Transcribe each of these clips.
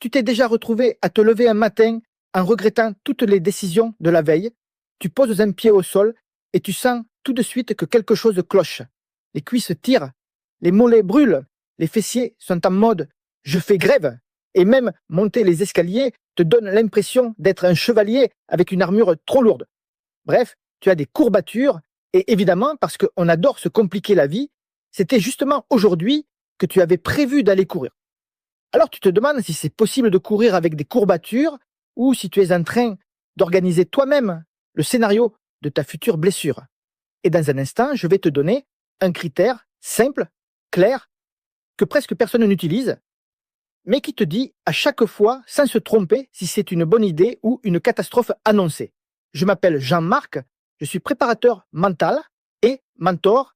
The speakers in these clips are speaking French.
Tu t'es déjà retrouvé à te lever un matin en regrettant toutes les décisions de la veille. Tu poses un pied au sol et tu sens tout de suite que quelque chose cloche. Les cuisses tirent, les mollets brûlent, les fessiers sont en mode je fais grève. Et même monter les escaliers te donne l'impression d'être un chevalier avec une armure trop lourde. Bref, tu as des courbatures et évidemment, parce qu'on adore se compliquer la vie, c'était justement aujourd'hui que tu avais prévu d'aller courir. Alors tu te demandes si c'est possible de courir avec des courbatures ou si tu es en train d'organiser toi-même le scénario de ta future blessure. Et dans un instant, je vais te donner un critère simple, clair, que presque personne n'utilise, mais qui te dit à chaque fois, sans se tromper, si c'est une bonne idée ou une catastrophe annoncée. Je m'appelle Jean-Marc, je suis préparateur mental et mentor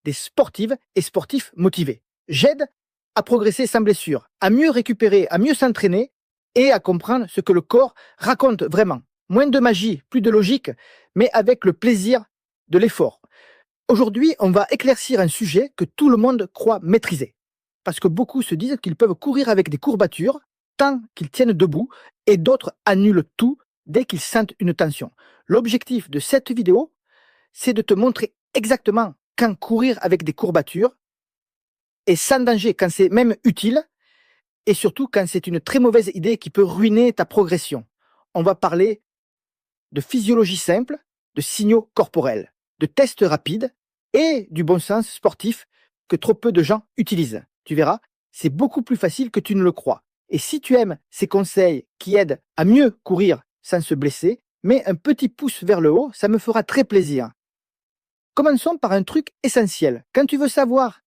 des sportives et sportifs motivés. J'aide à progresser sans blessure, à mieux récupérer, à mieux s'entraîner et à comprendre ce que le corps raconte vraiment. Moins de magie, plus de logique, mais avec le plaisir de l'effort. Aujourd'hui, on va éclaircir un sujet que tout le monde croit maîtriser. Parce que beaucoup se disent qu'ils peuvent courir avec des courbatures tant qu'ils tiennent debout et d'autres annulent tout dès qu'ils sentent une tension. L'objectif de cette vidéo, c'est de te montrer exactement quand courir avec des courbatures est sans danger, quand c'est même utile et surtout quand c'est une très mauvaise idée qui peut ruiner ta progression. On va parler de physiologie simple, de signaux corporels, de tests rapides et du bon sens sportif que trop peu de gens utilisent. Tu verras, c'est beaucoup plus facile que tu ne le crois. Et si tu aimes ces conseils qui aident à mieux courir sans se blesser, mets un petit pouce vers le haut, ça me fera très plaisir. Commençons par un truc essentiel. Quand tu veux savoir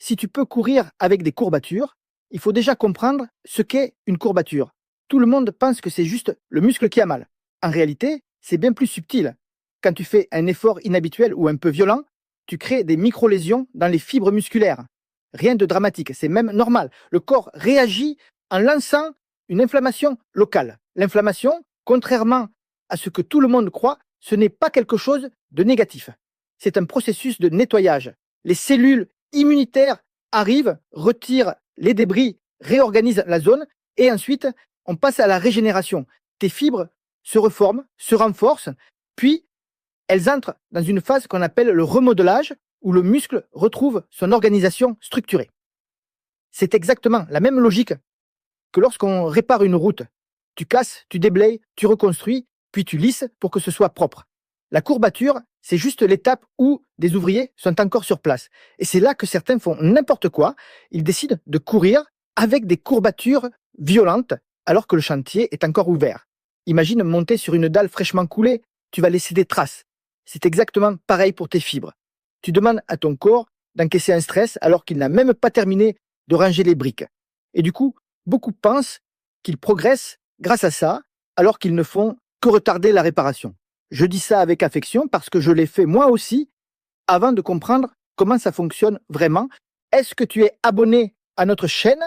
si tu peux courir avec des courbatures, il faut déjà comprendre ce qu'est une courbature. Tout le monde pense que c'est juste le muscle qui a mal. En réalité, c'est bien plus subtil. Quand tu fais un effort inhabituel ou un peu violent, tu crées des micro-lésions dans les fibres musculaires. Rien de dramatique, c'est même normal. Le corps réagit en lançant une inflammation locale. L'inflammation, contrairement à ce que tout le monde croit, ce n'est pas quelque chose de négatif. C'est un processus de nettoyage. Les cellules immunitaires arrivent, retirent les débris, réorganisent la zone et ensuite on passe à la régénération. Tes fibres se reforment, se renforcent, puis elles entrent dans une phase qu'on appelle le remodelage, où le muscle retrouve son organisation structurée. C'est exactement la même logique que lorsqu'on répare une route. Tu casses, tu déblayes, tu reconstruis, puis tu lisses pour que ce soit propre. La courbature, c'est juste l'étape où des ouvriers sont encore sur place. Et c'est là que certains font n'importe quoi. Ils décident de courir avec des courbatures violentes alors que le chantier est encore ouvert. Imagine monter sur une dalle fraîchement coulée, tu vas laisser des traces. C'est exactement pareil pour tes fibres. Tu demandes à ton corps d'encaisser un stress alors qu'il n'a même pas terminé de ranger les briques. Et du coup, beaucoup pensent qu'ils progressent grâce à ça, alors qu'ils ne font que retarder la réparation. Je dis ça avec affection parce que je l'ai fait moi aussi avant de comprendre comment ça fonctionne vraiment. Est-ce que tu es abonné à notre chaîne?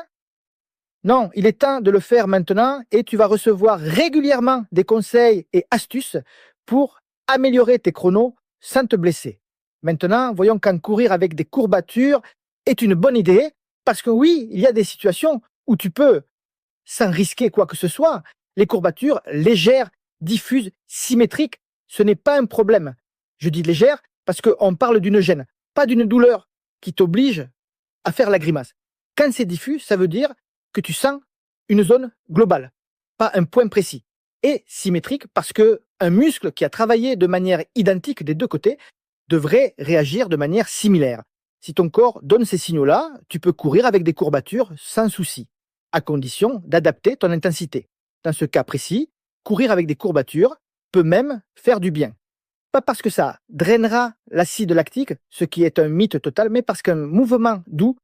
Non, il est temps de le faire maintenant et tu vas recevoir régulièrement des conseils et astuces pour améliorer tes chronos sans te blesser. Maintenant, voyons quand courir avec des courbatures est une bonne idée, parce que oui, il y a des situations où tu peux, sans risquer quoi que ce soit, les courbatures légères, diffuses, symétriques, ce n'est pas un problème. Je dis légère parce qu'on parle d'une gêne, pas d'une douleur qui t'oblige à faire la grimace. Quand c'est diffus, ça veut dire que tu sens une zone globale, pas un point précis. Et symétrique parce que un muscle qui a travaillé de manière identique des deux côtés devrait réagir de manière similaire. Si ton corps donne ces signaux-là, tu peux courir avec des courbatures sans souci, à condition d'adapter ton intensité. Dans ce cas précis, courir avec des courbatures peut même faire du bien. Pas parce que ça drainera l'acide lactique, ce qui est un mythe total, mais parce qu'un mouvement doux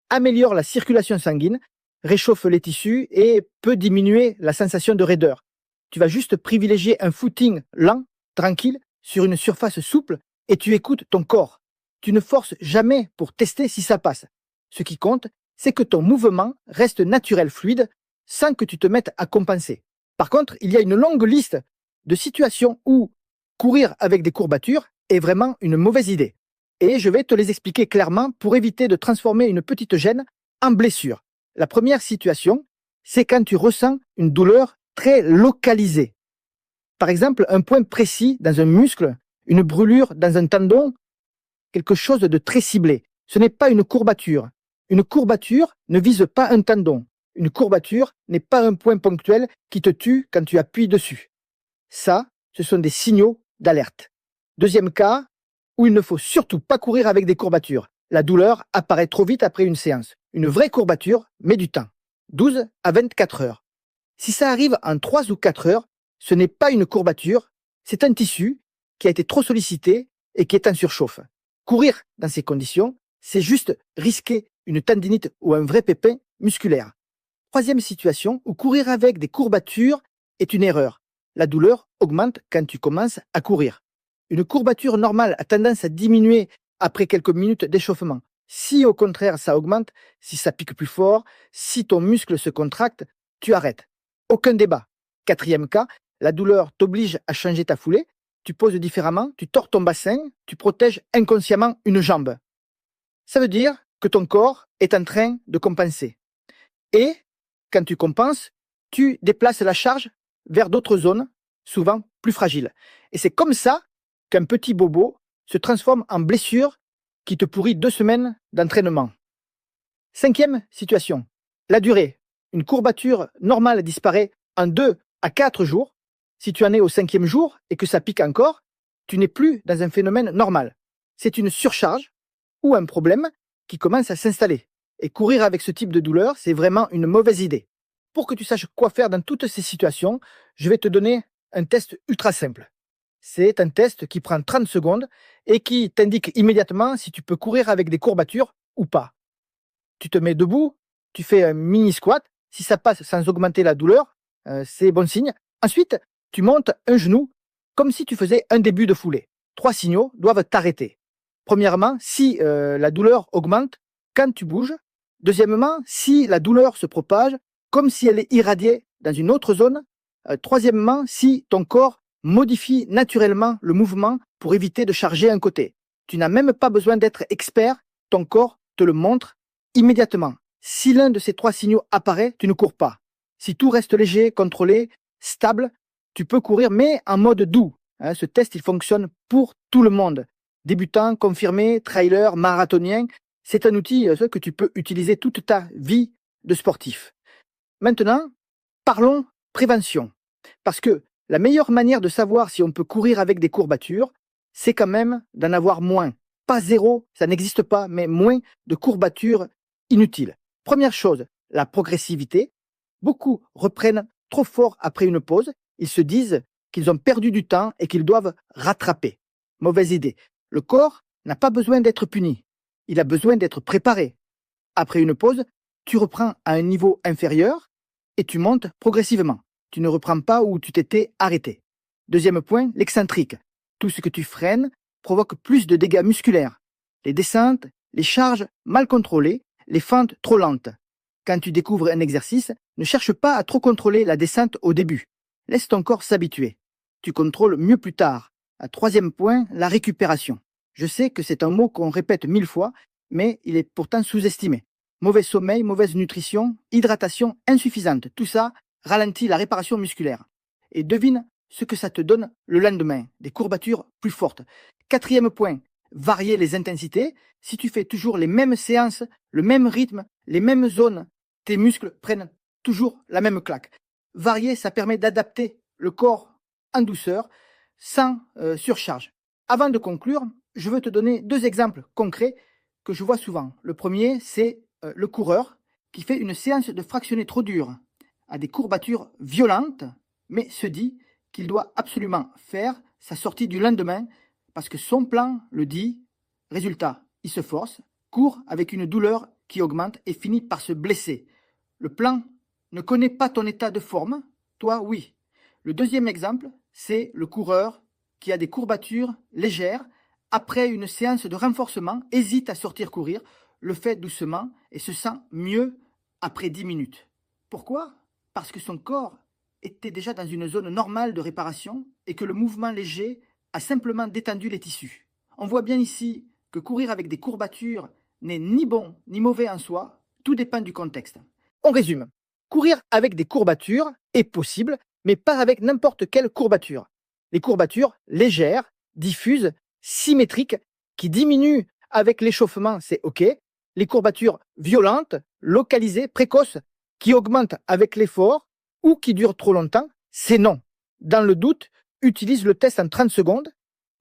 améliore la circulation sanguine, réchauffe les tissus et peut diminuer la sensation de raideur. Tu vas juste privilégier un footing lent, tranquille, sur une surface souple et tu écoutes ton corps. Tu ne forces jamais pour tester si ça passe. Ce qui compte, c'est que ton mouvement reste naturel, fluide, sans que tu te mettes à compenser. Par contre, il y a une longue liste de situations où courir avec des courbatures est vraiment une mauvaise idée. Et je vais te les expliquer clairement pour éviter de transformer une petite gêne en blessure. La première situation, c'est quand tu ressens une douleur très localisée. Par exemple, un point précis dans un muscle, une brûlure dans un tendon, quelque chose de très ciblé. Ce n'est pas une courbature. Une courbature ne vise pas un tendon. Une courbature n'est pas un point ponctuel qui te tue quand tu appuies dessus. Ça, ce sont des signaux d'alerte. Deuxième cas, où il ne faut surtout pas courir avec des courbatures. La douleur apparaît trop vite après une séance. Une vraie courbature met du temps. 12 à 24 heures. Si ça arrive en 3 ou 4 heures, ce n'est pas une courbature, c'est un tissu qui a été trop sollicité et qui est en surchauffe. Courir dans ces conditions, c'est juste risquer une tendinite ou un vrai pépin musculaire. Troisième situation où courir avec des courbatures est une erreur. La douleur augmente quand tu commences à courir. Une courbature normale a tendance à diminuer après quelques minutes d'échauffement. Si au contraire ça augmente, si ça pique plus fort, si ton muscle se contracte, tu arrêtes. Aucun débat. Quatrième cas, la douleur t'oblige à changer ta foulée, tu poses différemment, tu tords ton bassin, tu protèges inconsciemment une jambe. Ça veut dire que ton corps est en train de compenser. Et quand tu compenses, tu déplaces la charge vers d'autres zones, souvent plus fragiles. Et c'est comme ça qu'un petit bobo se transforme en blessure qui te pourrit 2 semaines d'entraînement. Cinquième situation, la durée. Une courbature normale disparaît en 2 à 4 jours. Si tu en es au 5e jour et que ça pique encore, tu n'es plus dans un phénomène normal. C'est une surcharge ou un problème qui commence à s'installer. Et courir avec ce type de douleur, c'est vraiment une mauvaise idée. Pour que tu saches quoi faire dans toutes ces situations, je vais te donner un test ultra simple. C'est un test qui prend 30 secondes et qui t'indique immédiatement si tu peux courir avec des courbatures ou pas. Tu te mets debout, tu fais un mini squat. Si ça passe sans augmenter la douleur, c'est bon signe. Ensuite, tu montes un genou comme si tu faisais un début de foulée. 3 signaux doivent t'arrêter. Premièrement, si la douleur augmente quand tu bouges. Deuxièmement, si la douleur se propage comme si elle est irradiée dans une autre zone. Troisièmement, si ton corps modifie naturellement le mouvement pour éviter de charger un côté. Tu n'as même pas besoin d'être expert, ton corps te le montre immédiatement. Si l'un de ces 3 signaux apparaît, tu ne cours pas. Si tout reste léger, contrôlé, stable, tu peux courir, mais en mode doux. Ce test, il fonctionne pour tout le monde. Débutant, confirmé, trailer, marathonien. C'est un outil que tu peux utiliser toute ta vie de sportif. Maintenant, parlons prévention. Parce que la meilleure manière de savoir si on peut courir avec des courbatures, c'est quand même d'en avoir moins. Pas zéro, ça n'existe pas, mais moins de courbatures inutiles. Première chose, la progressivité. Beaucoup reprennent trop fort après une pause. Ils se disent qu'ils ont perdu du temps et qu'ils doivent rattraper. Mauvaise idée. Le corps n'a pas besoin d'être puni. Il a besoin d'être préparé. Après une pause, tu reprends à un niveau inférieur et tu montes progressivement. Tu ne reprends pas où tu t'étais arrêté. Deuxième point, l'excentrique. Tout ce que tu freines provoque plus de dégâts musculaires. Les descentes, les charges mal contrôlées, les fentes trop lentes. Quand tu découvres un exercice, ne cherche pas à trop contrôler la descente au début. Laisse ton corps s'habituer. Tu contrôles mieux plus tard. Troisième point, la récupération. Je sais que c'est un mot qu'on répète 1000 fois, mais il est pourtant sous-estimé. Mauvais sommeil, mauvaise nutrition, hydratation insuffisante, tout ça ralentit la réparation musculaire. Et devine ce que ça te donne le lendemain, des courbatures plus fortes. Quatrième point, varier les intensités. Si tu fais toujours les mêmes séances, le même rythme, les mêmes zones, tes muscles prennent toujours la même claque. Varier, ça permet d'adapter le corps en douceur, sans surcharge. Avant de conclure, je veux te donner 2 exemples concrets que je vois souvent. Le premier, c'est le coureur qui fait une séance de fractionné trop dure, a des courbatures violentes, mais se dit qu'il doit absolument faire sa sortie du lendemain parce que son plan le dit. Résultat, il se force, court avec une douleur qui augmente et finit par se blesser. Le plan ne connaît pas ton état de forme, toi oui. Le deuxième exemple, c'est le coureur qui a des courbatures légères après une séance de renforcement, hésite à sortir courir, le fait doucement et se sent mieux après 10 minutes. Pourquoi ? Parce que son corps était déjà dans une zone normale de réparation et que le mouvement léger a simplement détendu les tissus. On voit bien ici que courir avec des courbatures n'est ni bon ni mauvais en soi, tout dépend du contexte. On résume. Courir avec des courbatures est possible, mais pas avec n'importe quelle courbature. Les courbatures légères, diffuses, symétriques, qui diminuent avec l'échauffement, c'est OK. Les courbatures violentes, localisées, précoces, qui augmentent avec l'effort ou qui durent trop longtemps, c'est non. Dans le doute, utilise le test en 30 secondes.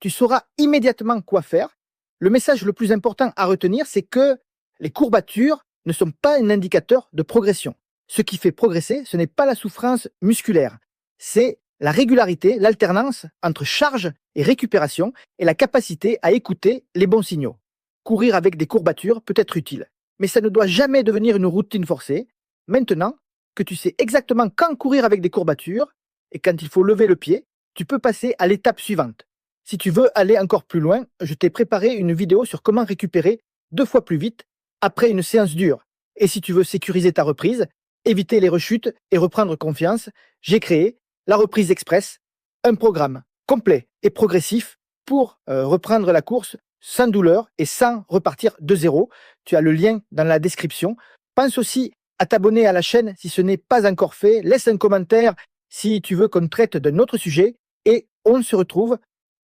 Tu sauras immédiatement quoi faire. Le message le plus important à retenir, c'est que les courbatures ne sont pas un indicateur de progression. Ce qui fait progresser, ce n'est pas la souffrance musculaire, c'est la régularité, l'alternance entre charge et récupération et la capacité à écouter les bons signaux. Courir avec des courbatures peut être utile, mais ça ne doit jamais devenir une routine forcée. Maintenant que tu sais exactement quand courir avec des courbatures et quand il faut lever le pied, tu peux passer à l'étape suivante. Si tu veux aller encore plus loin, je t'ai préparé une vidéo sur comment récupérer 2 fois plus vite après une séance dure. Et si tu veux sécuriser ta reprise, éviter les rechutes et reprendre confiance, j'ai créé la reprise express, un programme complet et progressif pour reprendre la course sans douleur et sans repartir de zéro. Tu as le lien dans la description. Pense aussi à t'abonner à la chaîne si ce n'est pas encore fait. Laisse un commentaire si tu veux qu'on traite d'un autre sujet et on se retrouve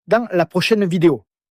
dans la prochaine vidéo.